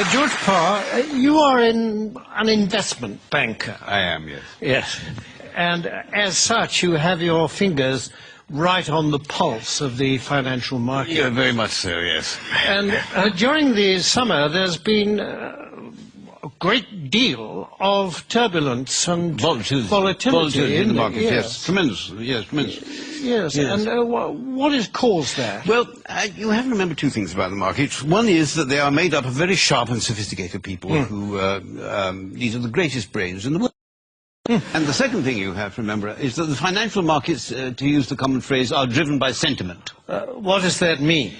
George Parr, you are an investment banker. I am, yes. Yes. And as such, you have your fingers right on the pulse of the financial market. Yeah, very much so, yes. And during the summer, there's been a great deal of turbulence and volatility in the market, yes. Tremendous, yes, tremendous. Yes, and what has caused that? Well, you have to remember two things about the markets. One is that they are made up of very sharp and sophisticated people who, these are the greatest brains in the world. And the second thing you have to remember is that the financial markets, to use the common phrase, are driven by sentiment. What does that mean?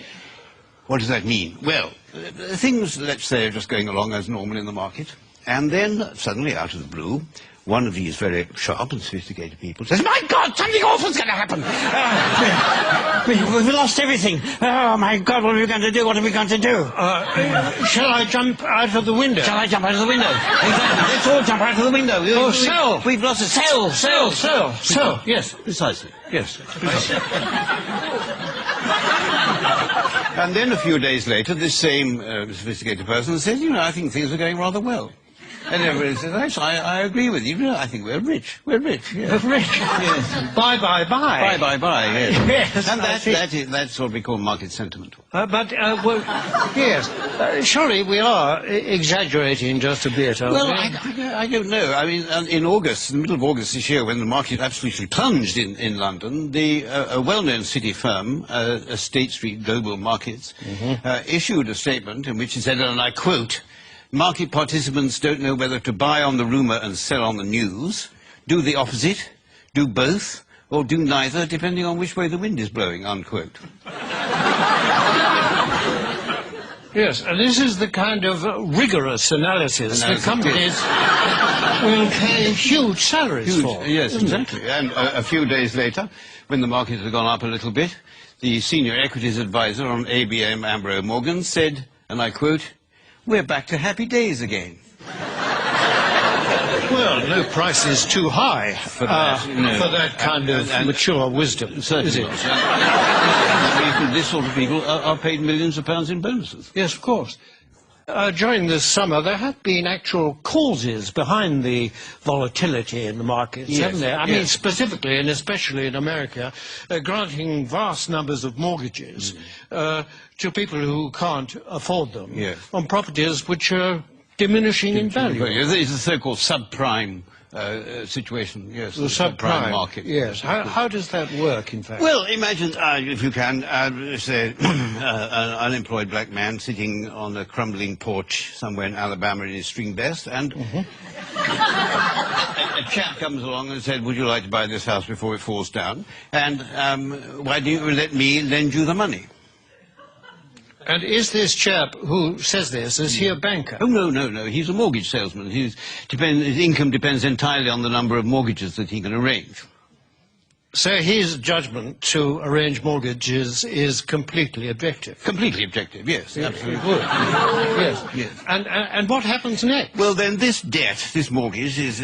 What does that mean? Well, things, let's say, are just going along as normal in the market, and then suddenly, out of the blue, one of these very sharp and sophisticated people says, "My God, something awful's going to happen! We've lost everything! Oh, my God, what are we going to do? What are we going to do? Shall I jump out of the window? Shall I jump out of the window? Exactly. Let's all jump out of the window. Oh, sell! We've lost it. Sell! Yes. Precisely. Yes. And then a few days later, this same sophisticated person says, "You know, I think things are going rather well." And everybody says, "Yes, I agree with you. I think we're rich. We're rich. Yes. Rich. Yes. Bye. Yes. Yes. And that's what we call market sentiment. Yes. Surely we are exaggerating just a bit. Well, I don't know. I mean, in August, in the middle of August this year, when the market absolutely plunged in London, a well-known city firm, State Street Global Markets, issued a statement in which it said, and I quote, "Market participants don't know whether to buy on the rumour and sell on the news, do the opposite, do both, or do neither, depending on which way the wind is blowing," unquote. Yes, and this is the kind of rigorous analysis that companies will pay huge salaries for. Yes, exactly. And a few days later, when the market had gone up a little bit, the senior equities advisor on ABN AMRO Morgan said, and I quote, "We're back to happy days again." Well, no price is too high for that kind of mature wisdom, is it? This sort of people are paid millions of pounds in bonuses. Yes, of course. During this summer, there have been actual causes behind the volatility in the markets, haven't there? I mean, specifically and especially in America, granting vast numbers of mortgages to people who can't afford them on properties which are diminishing in value. It's the so-called subprime situation, yes. The subprime market. Yes. How does that work, in fact? Well, imagine, if you can, say, an unemployed black man sitting on a crumbling porch somewhere in Alabama in his string vest, and a chap comes along and said, "Would you like to buy this house before it falls down? And why don't you let me lend you the money?" And is this chap who says this, is he a banker? Oh, no. He's a mortgage salesman. His income depends entirely on the number of mortgages that he can arrange. So his judgment to arrange mortgages is completely objective? Completely objective, yes, absolutely. Good. Yes. And what happens next? Well, then this debt, this mortgage, is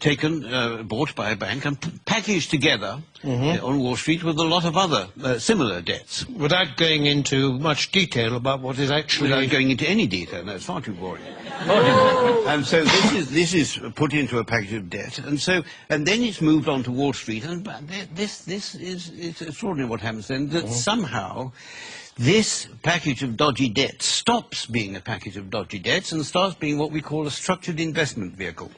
taken, bought by a bank and packaged together on Wall Street with a lot of other similar debts. Without going into much detail about what is actually... Without going into any detail, no, it's far too boring. And so this is put into a package of debt, and then it's moved on to Wall Street, and it's extraordinary what happens then, that somehow this package of dodgy debts stops being a package of dodgy debts and starts being what we call a structured investment vehicle.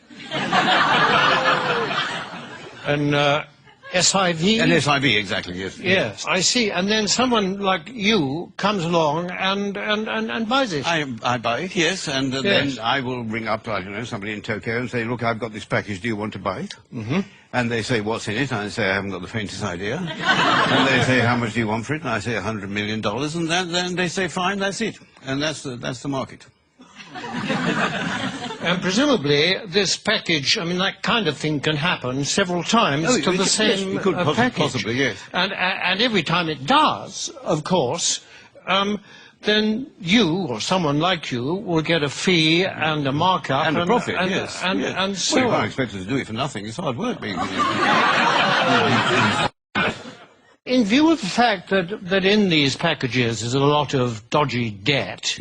And SIV? An SIV, exactly, yes. Yes, I see. And then someone like you comes along and buys it. I buy it, yes, and then I will ring up, I don't know, somebody in Tokyo and say, "Look, I've got this package, do you want to buy it?" And they say, "What's in it?" And I say, "I haven't got the faintest idea." And they say, "How much do you want for it?" And I say, $100 million. And then they say, "Fine, that's it." And that's the market. And presumably this package, I mean, that kind of thing can happen several times to the same package. Possibly, yes. And every time it does, of course, then you, or someone like you, will get a fee and a markup. And a profit, yes. And so well, you can't expect us to do it for nothing. It's hard work being In view of the fact that in these packages is a lot of dodgy debt,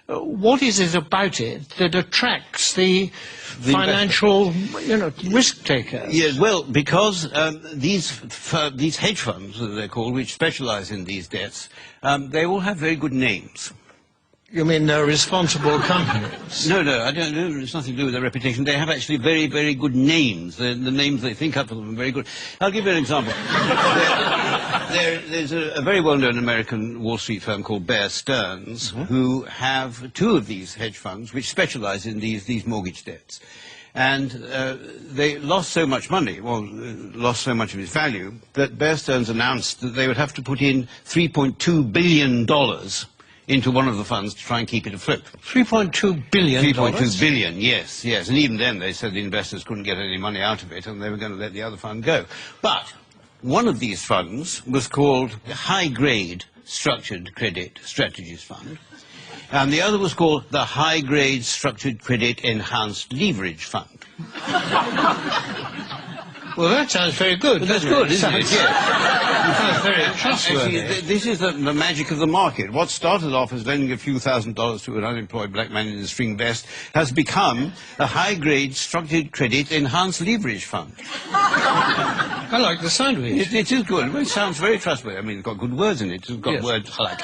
what is it about it that attracts the financial, risk takers? Yes, well, because these hedge funds, as they're called, which specialize in these debts, they all have very good names. You mean they're responsible companies? No, I don't know. It's nothing to do with their reputation. They have actually very, very good names. The names they think up for them are very good. I'll give you an example. There's a very well-known American Wall Street firm called Bear Stearns, who have two of these hedge funds which specialize in these mortgage debts. And they lost so much money, lost so much of its value, that Bear Stearns announced that they would have to put in $3.2 billion into one of the funds to try and keep it afloat. $3.2 billion? 3.2 billion, yes. And even then they said the investors couldn't get any money out of it and they were going to let the other fund go. But one of these funds was called the High Grade Structured Credit Strategies Fund, and the other was called the High Grade Structured Credit Enhanced Leverage Fund. Well, that sounds very good. That's good, isn't it? It sounds very trustworthy. Actually, this is the magic of the market. What started off as lending a few $1,000s to an unemployed black man in a string vest has become a high-grade structured credit enhanced leverage fund. I like the sound of it. It is good. It sounds very trustworthy. I mean, it's got good words in it. It's got words like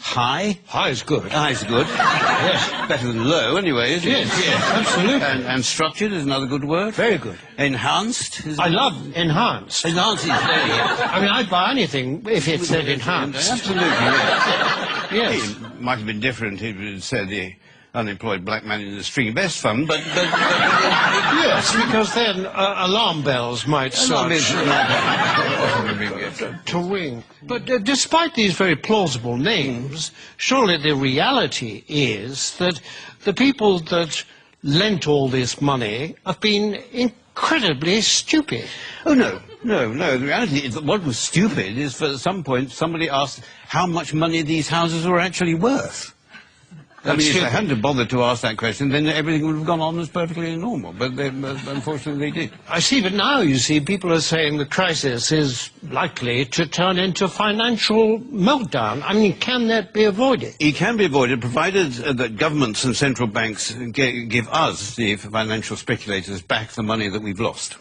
high. High is good. High is good. Yes. Better than low, anyway, isn't it? Yes, absolutely. And structured is another good word. Very good. Enhanced is... I love enhanced. Enhanced is very good. I mean, I'd buy anything if it said enhanced. Absolutely, yes. Yes. It might have been different if it said the unemployed black man in the string vest fund, but yes, because then alarm bells might start to ring. But despite these very plausible names, surely the reality is that the people that lent all this money have been incredibly stupid. Oh, no. The reality is that what was stupid is that at some point somebody asked how much money these houses were actually worth. I mean, if they hadn't bothered to ask that question, then everything would have gone on as perfectly normal. But unfortunately, they did. I see, but now, you see, people are saying the crisis is likely to turn into financial meltdown. I mean, can that be avoided? It can be avoided, provided that governments and central banks give us, the financial speculators, back the money that we've lost.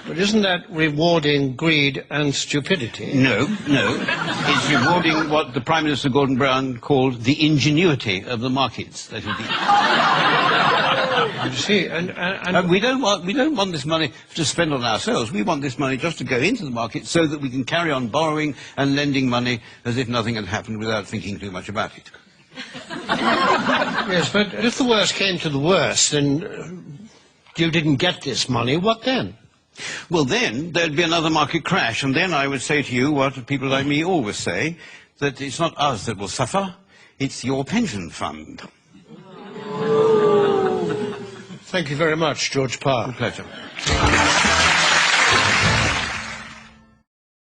But isn't that rewarding greed and stupidity? No. It's rewarding what the Prime Minister Gordon Brown called the ingenuity of the markets. That you see, and we don't want this money to spend on ourselves. We want this money just to go into the market so that we can carry on borrowing and lending money as if nothing had happened without thinking too much about it. Yes, but if the worst came to the worst and you didn't get this money, what then? Well, then there'd be another market crash, and then I would say to you what people like me always say, that it's not us that will suffer, it's your pension fund. Thank you very much, George Parr. Pleasure.